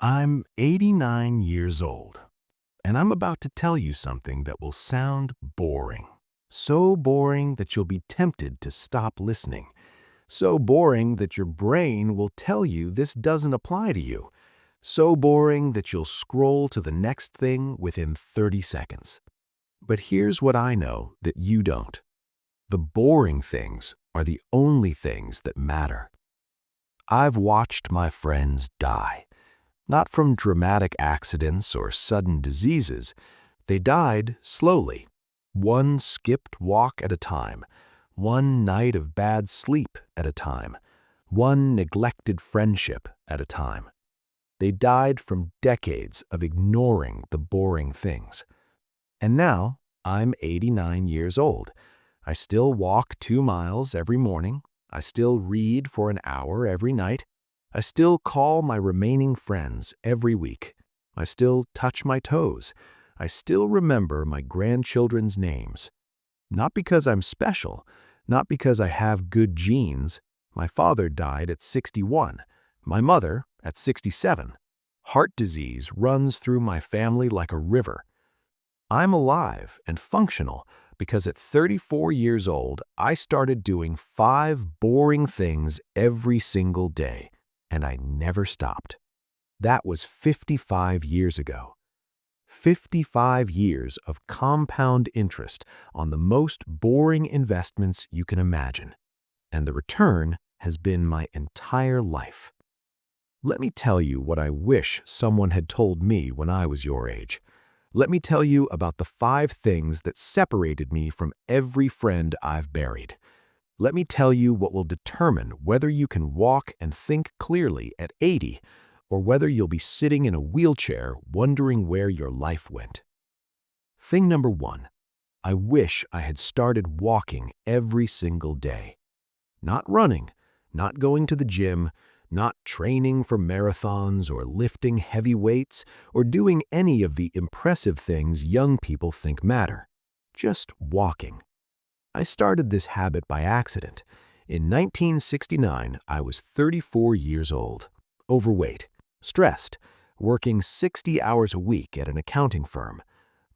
I'm 89 years old, and I'm about to tell you something that will sound boring. So boring that you'll be tempted to stop listening. So boring that your brain will tell you this doesn't apply to you. So boring that you'll scroll to the next thing within 30 seconds. But here's what I know that you don't. The boring things are the only things that matter. I've watched my friends die. Not from dramatic accidents or sudden diseases. They died slowly, one skipped walk at a time, one night of bad sleep at a time, one neglected friendship at a time. They died from decades of ignoring the boring things. And now I'm 89 years old. I still walk 2 miles every morning. I still read for an hour every night. I still call my remaining friends every week. I still touch my toes. I still remember my grandchildren's names. Not because I'm special, not because I have good genes. My father died at 61, my mother at 67. Heart disease runs through my family like a river. I'm alive and functional because at 34 years old, I started doing 5 boring things every single day. And I never stopped. That was 55 years ago. 55 years of compound interest on the most boring investments you can imagine. And the return has been my entire life. Let me tell you what I wish someone had told me when I was your age. Let me tell you about the 5 things that separated me from every friend I've buried. Let me tell you what will determine whether you can walk and think clearly at 80 or whether you'll be sitting in a wheelchair wondering where your life went. Thing number 1, I wish I had started walking every single day. Not running, not going to the gym, not training for marathons or lifting heavy weights or doing any of the impressive things young people think matter. Just walking. I started this habit by accident. In 1969, I was 34 years old, overweight, stressed, working 60 hours a week at an accounting firm.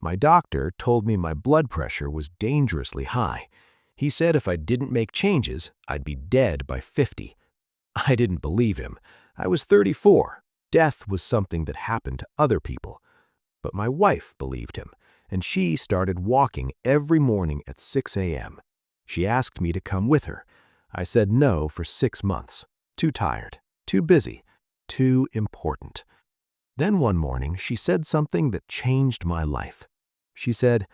My doctor told me my blood pressure was dangerously high. He said if I didn't make changes, I'd be dead by 50. I didn't believe him. I was 34. Death was something that happened to other people. But my wife believed him, and she started walking every morning at 6 a.m. She asked me to come with her. I said no for 6 months. Too tired, too busy, too important. Then one morning, she said something that changed my life. She said,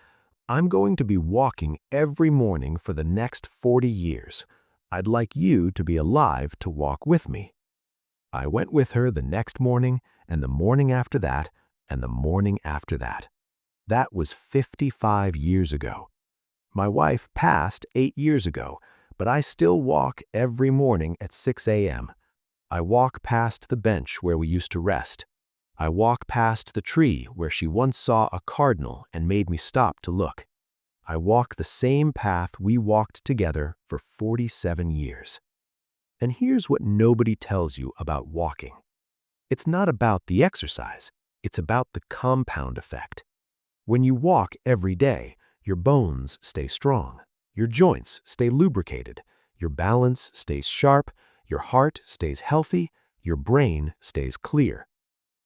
"I'm going to be walking every morning for the next 40 years. I'd like you to be alive to walk with me." I went with her the next morning, and the morning after that, and the morning after that. That was 55 years ago. My wife passed 8 years ago, but I still walk every morning at 6 a.m. I walk past the bench where we used to rest. I walk past the tree where she once saw a cardinal and made me stop to look. I walk the same path we walked together for 47 years. And here's what nobody tells you about walking. It's not about the exercise, it's about the compound effect. When you walk every day, your bones stay strong, your joints stay lubricated, your balance stays sharp, your heart stays healthy, your brain stays clear.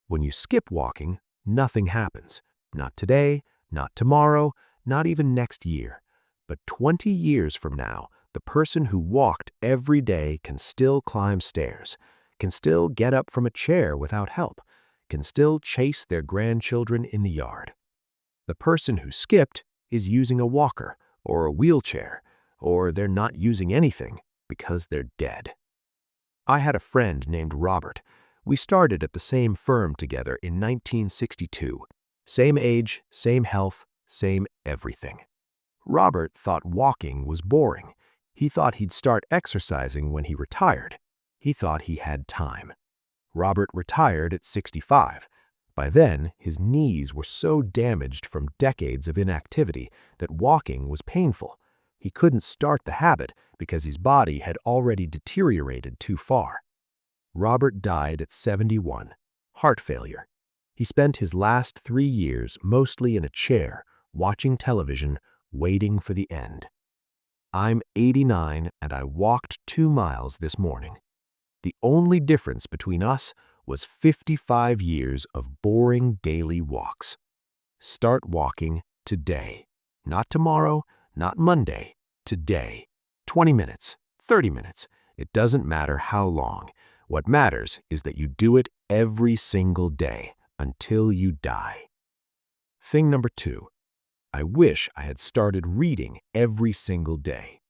When you skip walking, nothing happens. Not today, not tomorrow, not even next year. But 20 years from now, the person who walked every day can still climb stairs, can still get up from a chair without help, can still chase their grandchildren in the yard. The person who skipped is using a walker or a wheelchair, or they're not using anything because they're dead. I had a friend named Robert. We started at the same firm together in 1962. Same age, same health, same everything. Robert thought walking was boring. He thought he'd start exercising when he retired. He thought he had time. Robert retired at 65. By then, his knees were so damaged from decades of inactivity that walking was painful. He couldn't start the habit because his body had already deteriorated too far. Robert died at 71. heart failure. He spent his last 3 years mostly in a chair, watching television, waiting for the end. I'm 89 and I walked 2 miles this morning. The only difference between us was 55 years of boring daily walks. Start walking today. Not tomorrow, not Monday, today. 20 minutes, 30 minutes. It doesn't matter how long. What matters is that you do it every single day until you die. Thing number 2. I wish I had started reading every single day.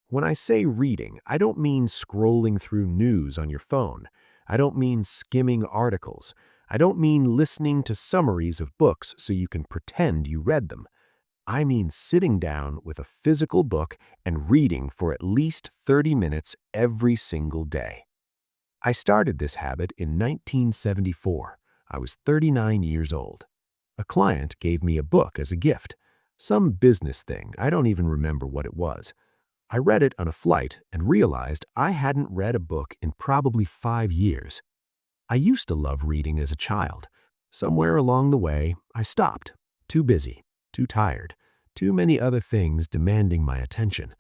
When I say reading, I don't mean scrolling through news on your phone. I don't mean skimming articles. I don't mean listening to summaries of books so you can pretend you read them. I mean sitting down with a physical book and reading for at least 30 minutes every single day. I started this habit in 1974. I was 39 years old. A client gave me a book as a gift. Some business thing, I don't even remember what it was. I read it on a flight and realized I hadn't read a book in probably 5 years. I used to love reading as a child. Somewhere along the way, I stopped. Too busy, too tired, too many other things demanding my attention.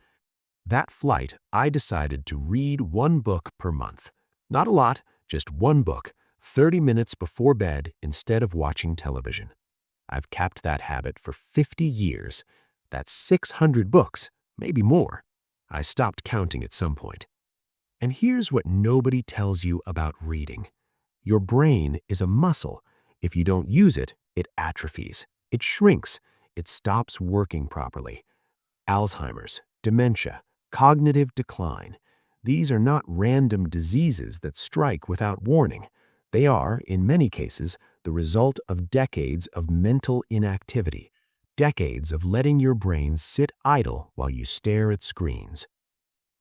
That flight, I decided to read one book per month. Not a lot, just one book, 30 minutes before bed instead of watching television. I've kept that habit for 50 years. That's 600 books, maybe more. I stopped counting at some point. And here's what nobody tells you about reading. Your brain is a muscle. If you don't use it, it atrophies. It shrinks. It stops working properly. Alzheimer's, dementia, cognitive decline. These are not random diseases that strike without warning. They are, in many cases, the result of decades of mental inactivity, decades of letting your brain sit idle while you stare at screens.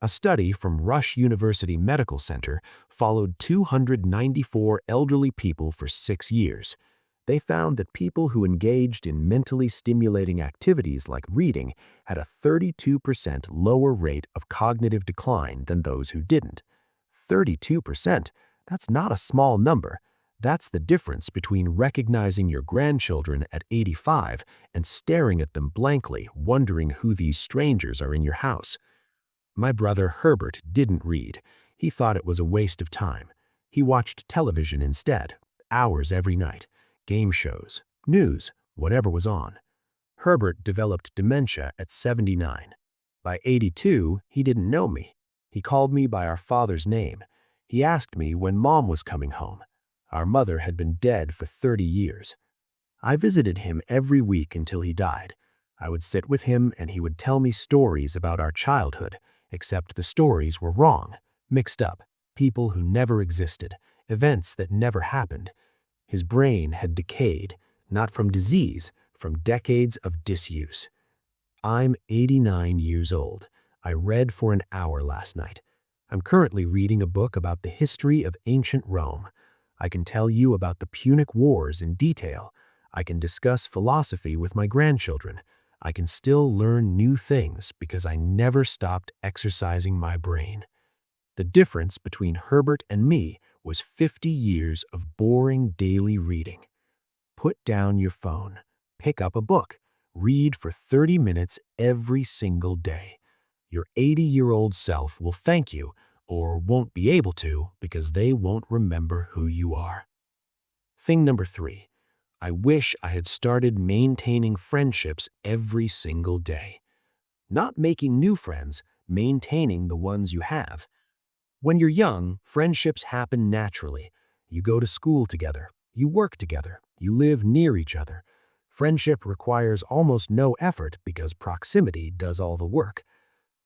A study from Rush University Medical Center followed 294 elderly people for 6 years. They found that people who engaged in mentally stimulating activities like reading had a 32% lower rate of cognitive decline than those who didn't. 32%? That's not a small number. That's the difference between recognizing your grandchildren at 85 and staring at them blankly, wondering who these strangers are in your house. My brother Herbert didn't read. He thought it was a waste of time. He watched television instead, hours every night, game shows, news, whatever was on. Herbert developed dementia at 79. By 82, he didn't know me. He called me by our father's name. He asked me when Mom was coming home. Our mother had been dead for 30 years. I visited him every week until he died. I would sit with him and he would tell me stories about our childhood, except the stories were wrong, mixed up, people who never existed, events that never happened. His brain had decayed, not from disease, from decades of disuse. I'm 89 years old. I read for an hour last night. I'm currently reading a book about the history of ancient Rome. I can tell you about the Punic Wars in detail. I can discuss philosophy with my grandchildren. I can still learn new things because I never stopped exercising my brain. The difference between Herbert and me was 50 years of boring daily reading. Put down your phone. Pick up a book. Read for 30 minutes every single day. Your 80-year-old self will thank you or won't be able to because they won't remember who you are. Thing number 3. I wish I had started maintaining friendships every single day. Not making new friends, maintaining the ones you have. When you're young, friendships happen naturally. You go to school together, you work together, you live near each other. Friendship requires almost no effort because proximity does all the work.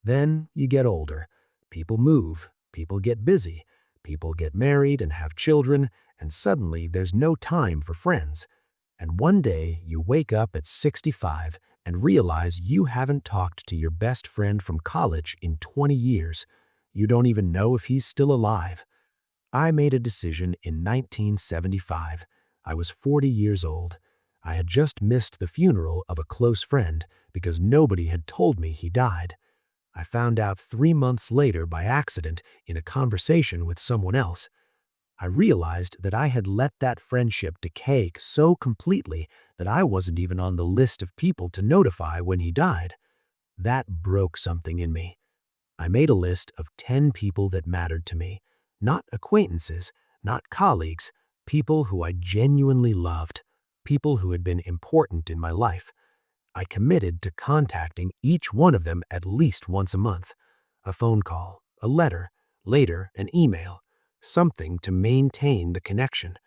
Then you get older. People move, people get busy, people get married and have children, and suddenly there's no time for friends. And one day you wake up at 65 and realize you haven't talked to your best friend from college in 20 years. You don't even know if he's still alive. I made a decision in 1975. I was 40 years old. I had just missed the funeral of a close friend because nobody had told me he died. I found out 3 months later by accident in a conversation with someone else. I realized that I had let that friendship decay so completely that I wasn't even on the list of people to notify when he died. That broke something in me. I made a list of 10 people that mattered to me, not acquaintances, not colleagues, people who I genuinely loved, people who had been important in my life. I committed to contacting each one of them at least once a month. A phone call, a letter, later an email, something to maintain the connection.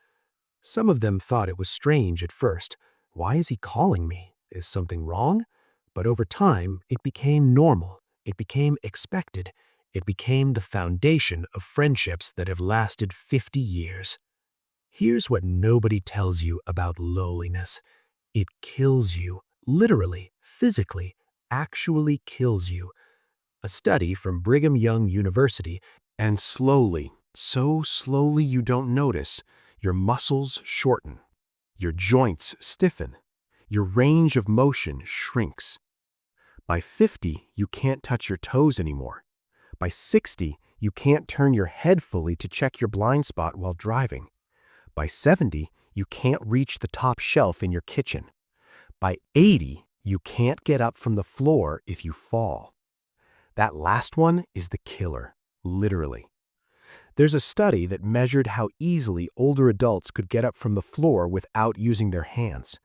Some of them thought it was strange at first. Why is he calling me? Is something wrong? But over time, it became normal. It became expected. It became the foundation of friendships that have lasted 50 years. Here's what nobody tells you about loneliness. It kills you, literally, physically, actually kills you. A study from Brigham Young University, And slowly, so slowly you don't notice, your muscles shorten, your joints stiffen, your range of motion shrinks. By 50, you can't touch your toes anymore. By 60, you can't turn your head fully to check your blind spot while driving. By 70, you can't reach the top shelf in your kitchen. By 80, you can't get up from the floor if you fall. That last one is the killer, literally. There's a study that measured how easily older adults could get up from the floor without using their hands.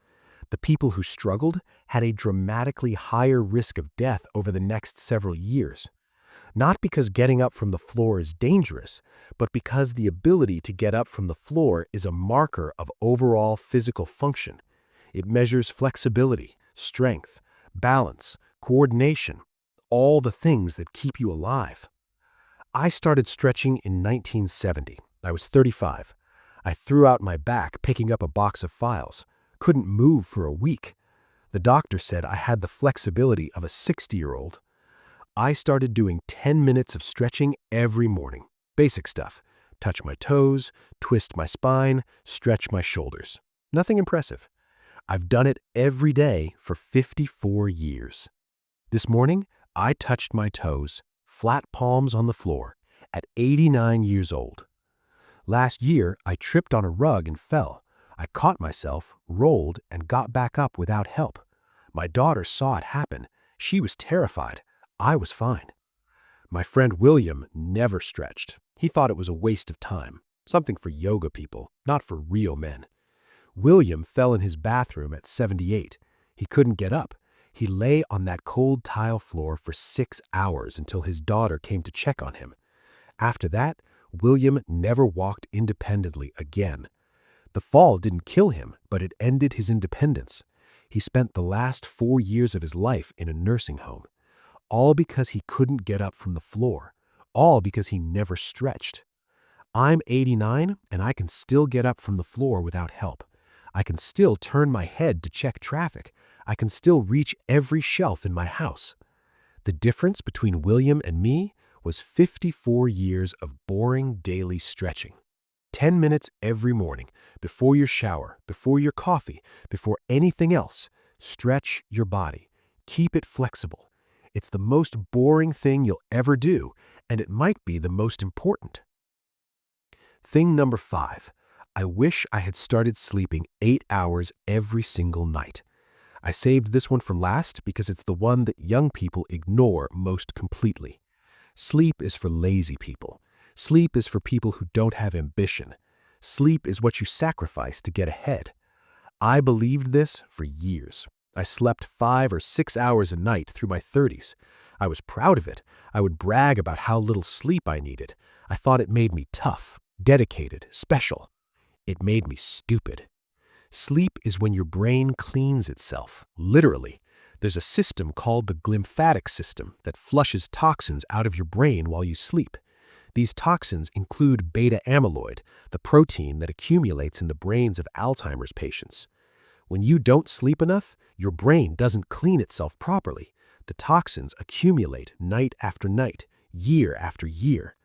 The people who struggled had a dramatically higher risk of death over the next several years. Not because getting up from the floor is dangerous, but because the ability to get up from the floor is a marker of overall physical function. It measures flexibility, strength, balance, coordination, all the things that keep you alive. I started stretching in 1970. I was 35. I threw out my back picking up a box of files. Couldn't move for a week. The doctor said I had the flexibility of a 60-year-old. I started doing 10 minutes of stretching every morning. Basic stuff. Touch my toes, twist my spine, stretch my shoulders. Nothing impressive. I've done it every day for 54 years. This morning, I touched my toes, flat palms on the floor, at 89 years old. Last year, I tripped on a rug and fell. I caught myself, rolled, and got back up without help. My daughter saw it happen. She was terrified. I was fine. My friend William never stretched. He thought it was a waste of time, something for yoga people, not for real men. William fell in his bathroom at 78. He couldn't get up. He lay on that cold tile floor for 6 hours until his daughter came to check on him. After that, William never walked independently again. The fall didn't kill him, but it ended his independence. He spent the last 4 years of his life in a nursing home. All because he couldn't get up from the floor. All because he never stretched. I'm 89 and I can still get up from the floor without help. I can still turn my head to check traffic. I can still reach every shelf in my house. The difference between William and me was 54 years of boring daily stretching. 10 minutes every morning, before your shower, before your coffee, before anything else. Stretch your body. Keep it flexible. It's the most boring thing you'll ever do, and it might be the most important. Thing number 5. I wish I had started sleeping 8 hours every single night. I saved this one for last because it's the one that young people ignore most completely. Sleep is for lazy people. Sleep is for people who don't have ambition. Sleep is what you sacrifice to get ahead. I believed this for years. I slept 5 or 6 hours a night through my 30s. I was proud of it. I would brag about how little sleep I needed. I thought it made me tough, dedicated, special. It made me stupid. Sleep is when your brain cleans itself, literally. There's a system called the glymphatic system that flushes toxins out of your brain while you sleep. These toxins include beta amyloid, the protein that accumulates in the brains of Alzheimer's patients. When you don't sleep enough, your brain doesn't clean itself properly. The toxins accumulate night after night, year after year.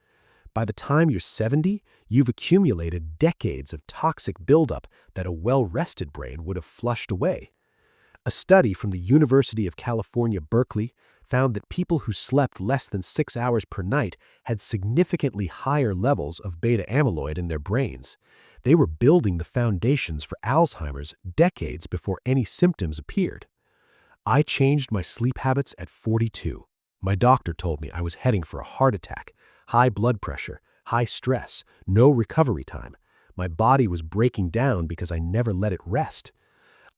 By the time you're 70, you've accumulated decades of toxic buildup that a well-rested brain would have flushed away. A study from the University of California, Berkeley found that people who slept less than 6 hours per night had significantly higher levels of beta amyloid in their brains. They were building the foundations for Alzheimer's decades before any symptoms appeared. I changed my sleep habits at 42. My doctor told me I was heading for a heart attack, high blood pressure, high stress, no recovery time. My body was breaking down because I never let it rest.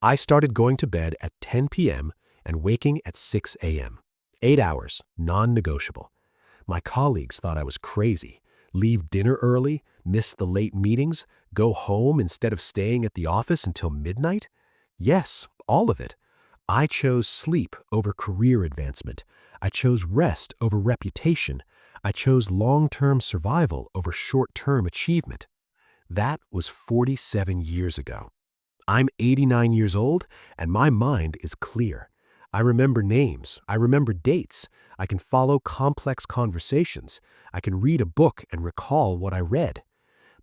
I started going to bed at 10 p.m. and waking at 6 a.m. 8 hours, non-negotiable. My colleagues thought I was crazy. Leave dinner early, miss the late meetings, go home instead of staying at the office until midnight? Yes, all of it. I chose sleep over career advancement. I chose rest over reputation. I chose long-term survival over short-term achievement. That was 47 years ago. I'm 89 years old, and my mind is clear. I remember names. I remember dates. I can follow complex conversations. I can read a book and recall what I read.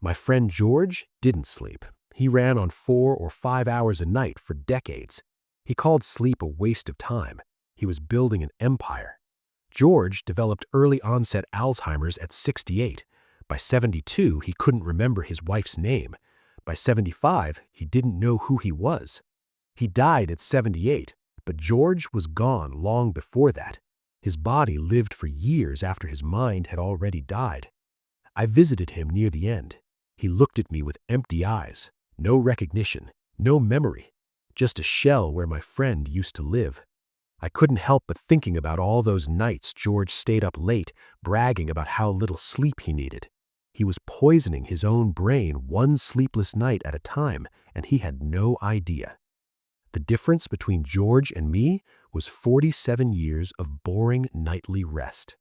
My friend George didn't sleep. He ran on 4 or 5 hours a night for decades. He called sleep a waste of time. He was building an empire. George developed early-onset Alzheimer's at 68. By 72, he couldn't remember his wife's name. By 75, he didn't know who he was. He died at 78, but George was gone long before that. His body lived for years after his mind had already died. I visited him near the end. He looked at me with empty eyes, no recognition, no memory, just a shell where my friend used to live. I couldn't help but thinking about all those nights George stayed up late, bragging about how little sleep he needed. He was poisoning his own brain one sleepless night at a time, and he had no idea. The difference between George and me was 47 years of boring nightly rest.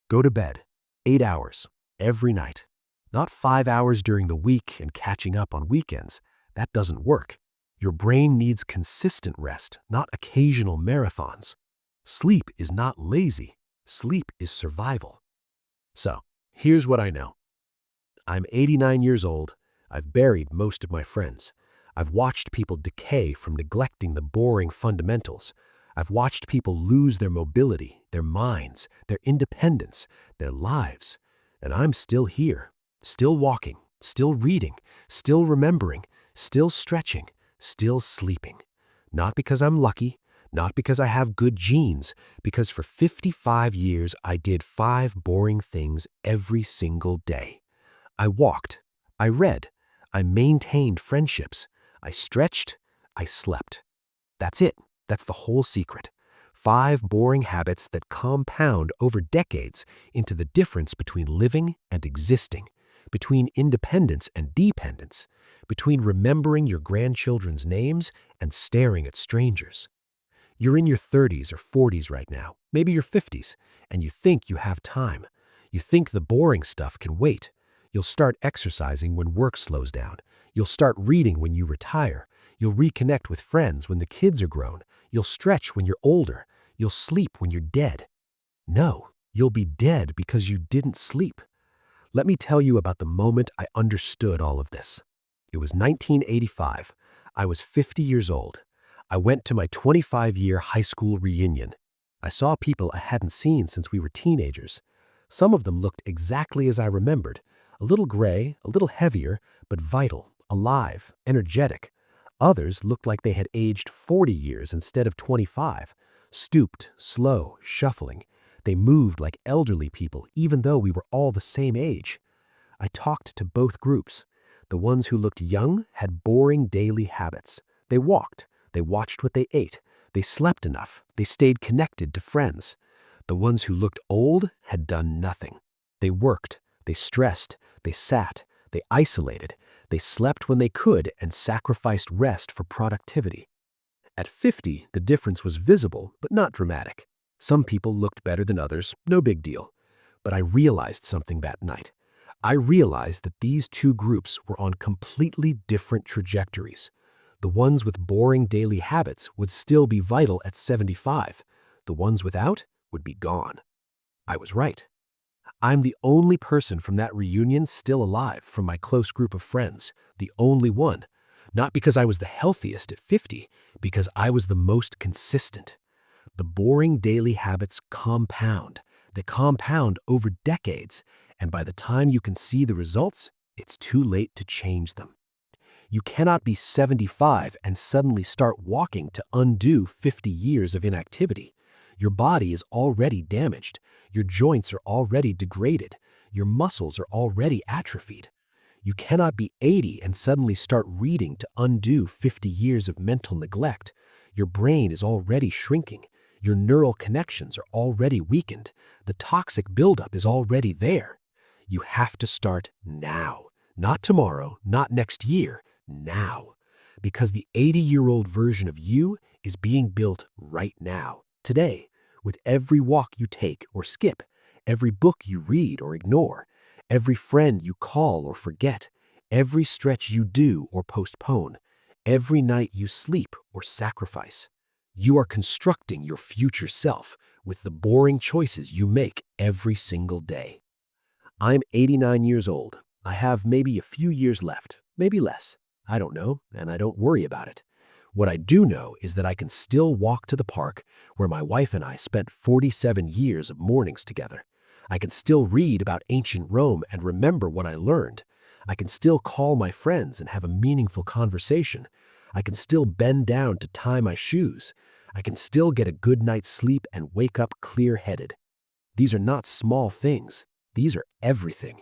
Go to bed, 8 hours, every night. Not 5 hours during the week and catching up on weekends. That doesn't work. Your brain needs consistent rest, not occasional marathons. Sleep is not lazy. Sleep is survival. So, here's what I know. I'm 89 years old. I've buried most of my friends. I've watched people decay from neglecting the boring fundamentals. I've watched people lose their mobility, their minds, their independence, their lives. And I'm still here, still walking, still reading, still remembering, still stretching, still sleeping. Not because I'm lucky, not because I have good genes, because for 55 years I did 5 boring things every single day. I walked, I read, I maintained friendships, I stretched, I slept. That's it. That's the whole secret. 5 boring habits that compound over decades into the difference between living and existing, between independence and dependence, between remembering your grandchildren's names and staring at strangers. You're in your 30s or 40s right now, maybe your 50s, and you think you have time. You think the boring stuff can wait. You'll start exercising when work slows down. You'll start reading when you retire. You'll reconnect with friends when the kids are grown. You'll stretch when you're older. You'll sleep when you're dead. No, you'll be dead because you didn't sleep. Let me tell you about the moment I understood all of this. It was 1985. I was 50 years old. I went to my 25-year high school reunion. I saw people I hadn't seen since we were teenagers. Some of them looked exactly as I remembered. A little gray, a little heavier, but vital, alive, energetic. Others looked like they had aged 40 years instead of 25. Stooped, slow, shuffling. They moved like elderly people, even though we were all the same age. I talked to both groups. The ones who looked young had boring daily habits. They walked. They watched what they ate. They slept enough. They stayed connected to friends. The ones who looked old had done nothing. They worked. They stressed. They sat. They isolated. They slept when they could and sacrificed rest for productivity. At 50, the difference was visible, but not dramatic. Some people looked better than others, no big deal. But I realized something that night. I realized that these two groups were on completely different trajectories. The ones with boring daily habits would still be vital at 75. The ones without would be gone. I was right. I'm the only person from that reunion still alive from my close group of friends, the only one. Not because I was the healthiest at 50, because I was the most consistent. The boring daily habits compound. They compound over decades, and by the time you can see the results, it's too late to change them. You cannot be 75 and suddenly start walking to undo 50 years of inactivity. Your body is already damaged. Your joints are already degraded. Your muscles are already atrophied. You cannot be 80 and suddenly start reading to undo 50 years of mental neglect. Your brain is already shrinking. Your neural connections are already weakened. The toxic buildup is already there. You have to start now. Not tomorrow, not next year, now. Because the 80-year-old version of you is being built right now, today, with every walk you take or skip, every book you read or ignore, every friend you call or forget, every stretch you do or postpone, every night you sleep or sacrifice. You are constructing your future self with the boring choices you make every single day. I'm 89 years old. I have maybe a few years left, maybe less. I don't know, and I don't worry about it. What I do know is that I can still walk to the park where my wife and I spent 47 years of mornings together. I can still read about ancient Rome and remember what I learned. I can still call my friends and have a meaningful conversation. I can still bend down to tie my shoes. I can still get a good night's sleep and wake up clear-headed. These are not small things. These are everything.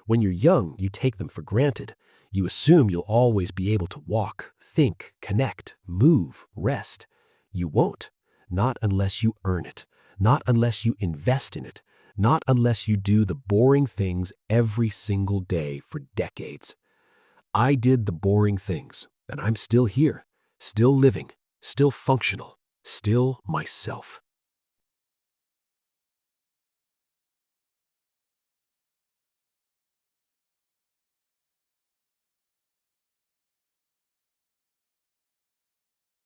When you're young, you take them for granted. You assume you'll always be able to walk, think, connect, move, rest. You won't. Not unless you earn it. Not unless you invest in it. Not unless you do the boring things every single day for decades. I did the boring things, and I'm still here, still living, still functional, still myself.